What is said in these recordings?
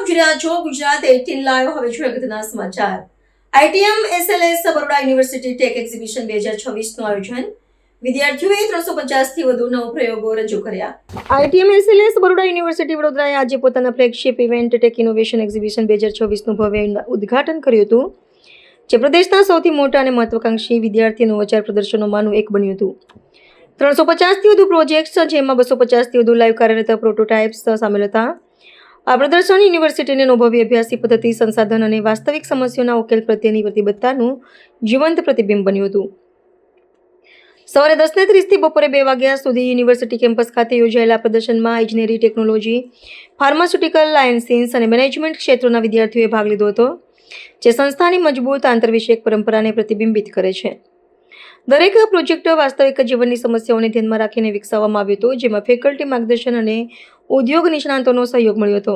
Gujarat Gujarat 18 live હવે જોઈએ અગત્યના સમાચાર ITM SLS Baroda university tech exhibition 2026 નું આયોજન વિદ્યાર્થીઓએ 350 થી વધુ નવ પ્રયોગો રજૂ કર્યા આઈટીએમ એસએલએસ બરોડા યુનિવર્સિટી વડોદરાએ આજે પોતાના flagship event tech innovation exhibition 2026 નું ભવ્ય ઉદ્ઘાટન કર્યું હતું જે પ્રદેશના સૌથી મોટા અને મહત્વાકાંક્ષી વિદ્યાર્થી નવોચાર પ્રદર્શનોમાંનું એક બન્યું હતું 350 થી વધુ પ્રોજેક્ટ્સ જેમાં 250 થી વધુ લાઈવ કાર્યરત પ્રોટોટાઇપ્સ સામેલ હતા આ પ્રદર્શન યુનિવર્સિટીની અનુભવી અભ્યાસી પદ્ધતિ સંસાધન અને વાસ્તવિક સમસ્યાઓના ઉકેલ પ્રત્યેની પ્રતિબદ્ધતાનું જીવંત પ્રતિબિંબ બન્યું હતું સવારે 10:30 થી બપોરે 2 વાગ્યા સુધી યુનિવર્સિટી કેમ્પસ ખાતે યોજાયેલા પ્રદર્શનમાં ઇજનેરી ટેકનોલોજી ફાર્માસ્યુટિકલ સાયન્સીસ અને મેનેજમેન્ટ ક્ષેત્રોના વિદ્યાર્થીઓએ ભાગ લીધો હતો જે સંસ્થાની મજબૂત આંતરવિષયક પરંપરાને પ્રતિબિંબિત કરે છે દરેક પ્રોજેક્ટ વાસ્તવિક જીવનની સમસ્યાઓને ધ્યાનમાં રાખીને વિકસાવવામાં આવ્યો હતો જેમાં ફેકલ્ટી માર્ગદર્શન અને ઉદ્યોગ નિષ્ણાતોનો સહયોગ મળ્યો હતો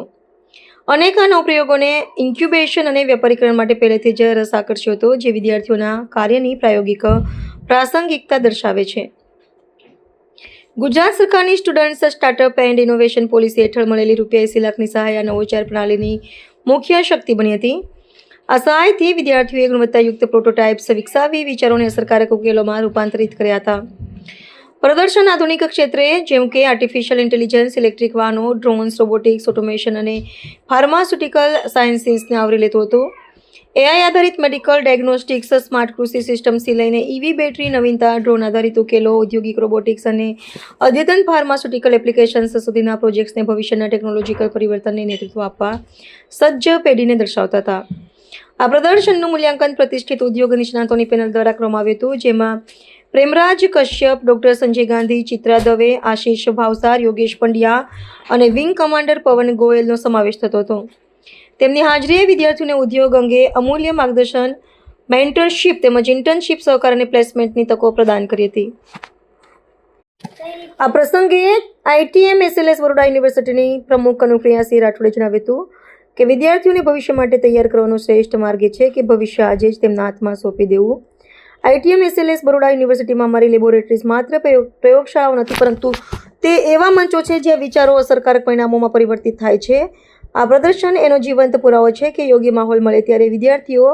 અનેક નવ પ્રયોગોને ઇન્ક્યુબેશન અને વ્યાપારીકરણ માટે પહેલેથી જ રસ આકર્ષ્યો હતો જે વિદ્યાર્થીઓના કાર્યની પ્રાયોગિક પ્રાસંગિકતા દર્શાવે છે ગુજરાત સરકારની students startup and innovation policy હેઠળ મળેલી ₹80 લાખની સહાય નવોચાર પ્રણાલીની મુખ્ય શક્તિ બની હતી આ સહાયથી વિદ્યાર્થીઓએ ગુણવત્તાયુક્ત પ્રોટોટાઇપ્સ વિકસાવી વિચારોને અસરકારક ઉકેલોમાં રૂપાંતરિત કર્યા હતા પ્રદર્શન આધુનિક ક્ષેત્રે જેમ કે આર્ટિફિશિયલ ઇન્ટેલિજન્સ ઇલેક્ટ્રિક વાહનો ડ્રોન્સ રોબોટિક્સ ઓટોમેશન અને ફાર્માસ્યુટિકલ સાયન્સીસને આવરી લેતો હતો એઆઈ આધારિત મેડિકલ ડાયગ્નોસ્ટિક્સ સ્માર્ટ કૃષિ સિસ્ટમ્સથી લઈને ઈવી બેટરી નવીનતા ડ્રોન આધારિત ઉકેલો ઔદ્યોગિક રોબોટિક્સ અને અદ્યતન ફાર્માસ્યુટિકલ એપ્લિકેશન્સ સુધીના પ્રોજેક્ટ્સને ભવિષ્યના ટેકનોલોજીકલ પરિવર્તનને નેતૃત્વ આપવા સજ્જ પેઢીને દર્શાવતા હતા આ પ્રદર્શનનું મૂલ્યાંકન પ્રતિષ્ઠિત ઉદ્યોગ નિષ્ણાતોની પેનલ દ્વારા કરવામાં આવ્યું હતું જેમાં પ્રેમરાજ કશ્યપ ડોક્ટર સંજય ગાંધી ચિત્રા દવે આશીષ ભાવસાર યોગેશ પંડ્યા અને વિંગ કમાન્ડર પવન ગોયલનો સમાવેશ થતો હતો તેમની હાજરીએ વિદ્યાર્થીઓને ઉદ્યોગ અંગે અમૂલ્ય માર્ગદર્શન મેન્ટરશિપ તેમજ ઇન્ટર્નશિપ સહકાર અને પ્લેસમેન્ટની તકો પ્રદાન કરી હતી આ પ્રસંગે આઈટીએમ એસએલએસ બરોડા યુનિવર્સિટીની પ્રમુખ અનુપ્રિયાસિંહ રાઠોડે જણાવ્યું હતું કે વિદ્યાર્થીઓને ભવિષ્ય માટે તૈયાર કરવાનો શ્રેષ્ઠ માર્ગ છે કે ભવિષ્ય આજે જ તેમના હાથમાં સોંપી દેવું આઈટીએમ એસએલએસ બરોડા યુનિવર્સિટીમાં અમારી લેબોરેટરીઝ માત્ર પ્રયોગશાળાઓ નથી પરંતુ તે એવા મંચો છે જ્યાં વિચારો અસરકારક પરિણામોમાં પરિવર્તિત થાય છે આ પ્રદર્શન એનો જીવંત પુરાવો છે કે યોગ્ય માહોલ મળે ત્યારે વિદ્યાર્થીઓ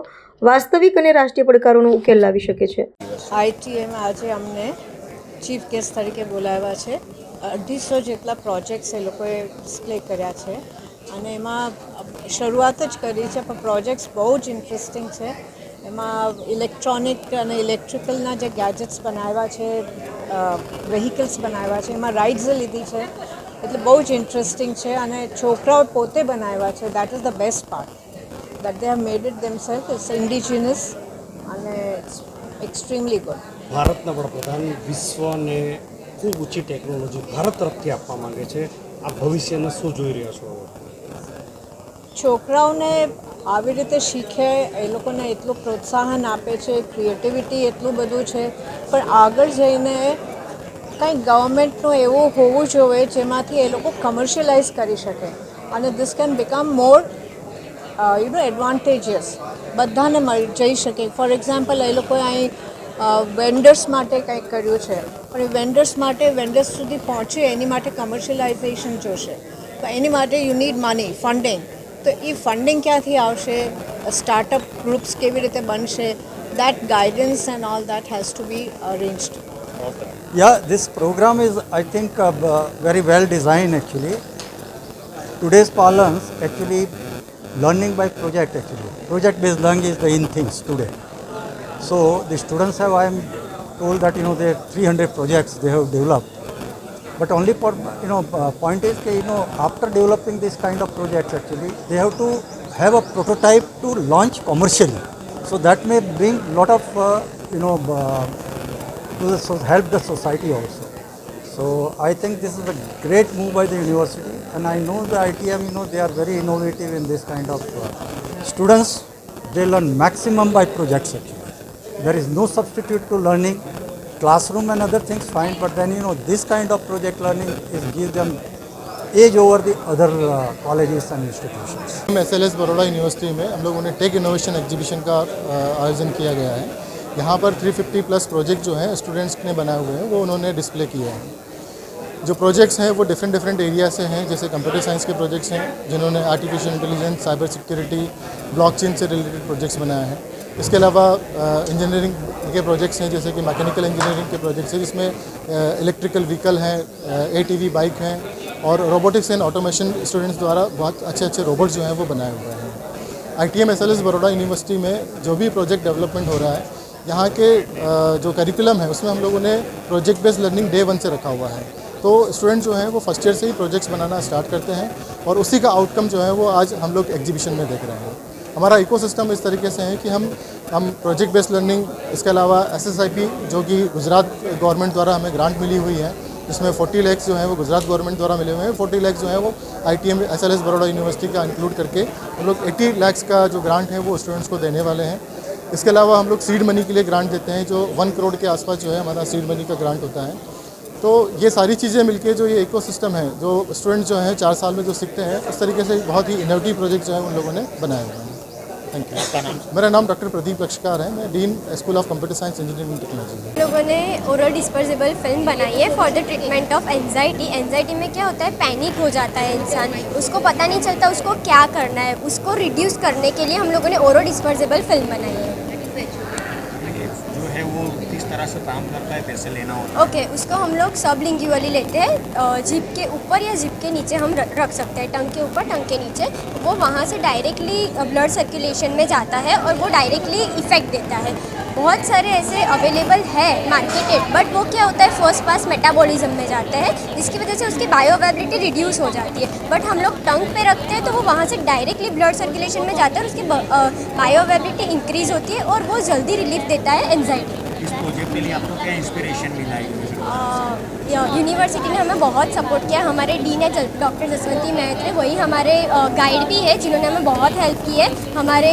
વાસ્તવિક અને રાષ્ટ્રીય પડકારોનો ઉકેલ લાવી શકે છે આઈટીએમ આજે અમને ચીફ ગેસ્ટ તરીકે બોલાવ્યા છે 250 જેટલા પ્રોજેક્ટ્સ એ લોકોએ ડિસ્પ્લે કર્યા છે અને એમાં શરૂઆત જ કરી છે પણ પ્રોજેક્ટ્સ બહુ જ ઇન્ટરેસ્ટિંગ છે એમાં ઇલેક્ટ્રોનિક અને ઇલેક્ટ્રિકલના જે ગેજેટ્સ બનાવ્યા છે વ્હીકલ્સ બનાવ્યા છે એમાં રાઇડ્સ લીધી છે એટલે બહુ જ ઇન્ટરેસ્ટિંગ છે અને છોકરાઓ પોતે બનાવ્યા છે that is the best part that they have made it themselves it's indigenous અને ઇટ્સ એક્સ્ટ્રીમલી ગુડ ભારતના વડાપ્રધાન વિશ્વને ખૂબ ઊંચી ટેકનોલોજી ભારત તરફથી આપવા માંગે છે આ ભવિષ્યને શું જોઈ રહ્યા છો છોકરાઓને આવી રીતે શીખે એ લોકોને એટલું પ્રોત્સાહન આપે છે ક્રિએટિવિટી એટલું બધું છે પણ આગળ જઈને કંઈ ગવર્મેન્ટનું એવું હોવું જોઈએ જેમાંથી એ લોકો કમર્શિયલાઇઝ કરી શકે અને ધીસ કેન બીકમ મોર એડવાન્ટેજિયસ બધાને જઈ શકે ફોર એક્ઝામ્પલ એ લોકોએ અહીં વેન્ડર્સ માટે કંઈક કર્યું છે પણ એ વેન્ડર્સ સુધી પહોંચે એની માટે કમર્શિયલાઇઝેશન જોશે તો એની માટે યુ નીડ મની ફંડિંગ તો એ ફંડિંગ ક્યાંથી આવશે સ્ટાર્ટઅપ ગ્રુપ્સ કેવી રીતે બનશે that guidance and all that has to be arranged Yeah, this program is, I think, very well designed actually. Today's parlance actually learning by project actually. Project-based learning is the in things today. So the students have, I am told that there are 300 projects they have developed. But only for point is that after developing this kind of projects actually they have to have a prototype to launch commercially. So that may bring lot of to help the society also. So I think this is a great move by the university and I know the ITM they are very innovative in this kind of students they learn maximum by projects actually. There is no substitute to learning. Classroom and other things fine, but then this kind of project learning is give them edge over the other colleges and institutions. SLS Baroda university में हम लोगों ने tech innovation exhibition का आयोजन किया गया है यहाँ पर 350 प्लस प्रोजेक्ट जो हैं स्टूडेंट्स ने बनाए हुए हैं वो उन्होंने डिस्प्ले किए हैं जो प्रोजेक्ट्स हैं वो डिफरेंट डिफरेंट एरिया से हैं, जैसे कंप्यूटर साइंस के प्रोजेक्ट्स हैं जिन्होंने artificial intelligence, cyber security, blockchain से रिलेटेड प्रोजेक्ट्स बनाए हैं। इसके अलावा इंजीनियरिंग के प्रोजेक्ट्स हैं, जैसे कि मैकेनिकल इंजीनियरिंग के प्रोजेक्ट्स हैं जिसमें इलेक्ट्रिकल व्हीकल हैं, ATV बाइक हैं और रोबोटिक्स एंड ऑटोमेशन स्टूडेंट्स द्वारा बहुत अच्छे अच्छे रोबोट्स जो हैं वो बनाए हुए हैं। ITM SLS बड़ौदा यूनिवर्सिटी में जो भी प्रोजेक्ट डेवलपमेंट हो रहा है, यहाँ के जो करिकुलम है उसमें हम लोगों ने प्रोजेक्ट बेस्ड लर्निंग डे 1 से रखा हुआ है। तो स्टूडेंट्स जो हैं वो फर्स्ट ईयर से ही प्रोजेक्ट्स बनाना स्टार्ट करते हैं और उसी का आउटकम जो है वो आज हम लोग एग्जीबिशन में देख रहे हैं। हमारा इकोसिस्टम इस तरीके से है कि हम प्रोजेक्ट बेस्ड लर्निंग, इसके अलावा SSIP जो कि गुजरात गवर्नमेंट द्वारा हमें ग्रांट मिली हुई है, जिसमें 40 लाख जो है वो गुजरात गवर्नमेंट द्वारा मिले हुए हैं। 40 लाख जो है वो ITM SLS बड़ौदा यूनिवर्सिटी का इंक्लूड करके हम लोग 80 लाख का जो ग्रांट है वो स्टूडेंट्स को देने वाले हैं। इसके अलावा हम लोग सीड मनी के लिए ग्रांट देते हैं, जो 1 करोड़ के आसपास जो है हमारा सीड मनी का ग्रांट होता है। तो ये सारी चीज़ें मिलके जो ये इकोसिस्टम है, जो स्टूडेंट्स जो हैं 4 साल में जो सीखते हैं, उस तरीके से बहुत ही इनोवेटिव प्रोजेक्ट जो है उन लोगों ने बनाए हुए हैं। Thank you. मेरा नाम डॉक्टर प्रदीप लक्षकार है, मैं dean school of computer science engineering technology. लोगों ने ओरल डिस्पोजेबल फिल्म बनाई है for the treatment of anxiety. Anxiety में क्या होता है, पैनिक हो जाता है इंसान, उसको पता नहीं चलता उसको क्या करना है। उसको रिड्यूस करने के लिए हम लोगों ने ओरल डिस्पोजेबल फिल्म बनाई है। जो है वो किस तरह से काम करता है, कैसे लेना होता है? ओके, उसको हम लोग सबलिंगुअली लेते हैं, जिप के ऊपर या जिप के नीचे हम रख सकते हैं, टंग के ऊपर, टंग के नीचे। वो वहाँ से डायरेक्टली ब्लड सर्कुलेशन में जाता है और वो डायरेक्टली इफेक्ट देता है। बहुत सारे ऐसे अवेलेबल है मार्केटेड, बट वो क्या होता है, फर्स्ट पास मेटाबॉलिज्म में जाता है, जिसकी वजह से उसकी बायोअवेलेबिलिटी रिड्यूस हो जाती है। बट हम लोग टंग पे रखते हैं तो वो वहाँ से डायरेक्टली ब्लड सर्कुलेशन में जाता है और उसकी बायोअवेलेबिलिटी इंक्रीज होती है और वो जल्दी रिलीफ देता है एंजाइटी। इस प्रोजेक्ट के लिए आपको क्या इंस्पिरेशन मिला है? यूनिवर्सिटी ने हमें बहुत सपोर्ट किया। हमारे डीन है डॉक्टर जसवंती महत्र, वही हमारे गाइड भी है जिन्होंने हमें बहुत हेल्प की है। हमारे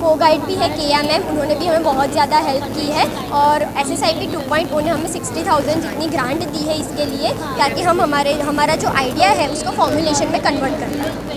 को गाइड भी है केया मैम, उन्होंने भी हमें बहुत ज़्यादा हेल्प की है। और SSIP 2.0 ने हमें 60,000 जितनी ग्रांट दी है इसके लिए, ताकि हम हमारा जो आइडिया है उसको फॉर्मुलेशन में कन्वर्ट कर पाएँ।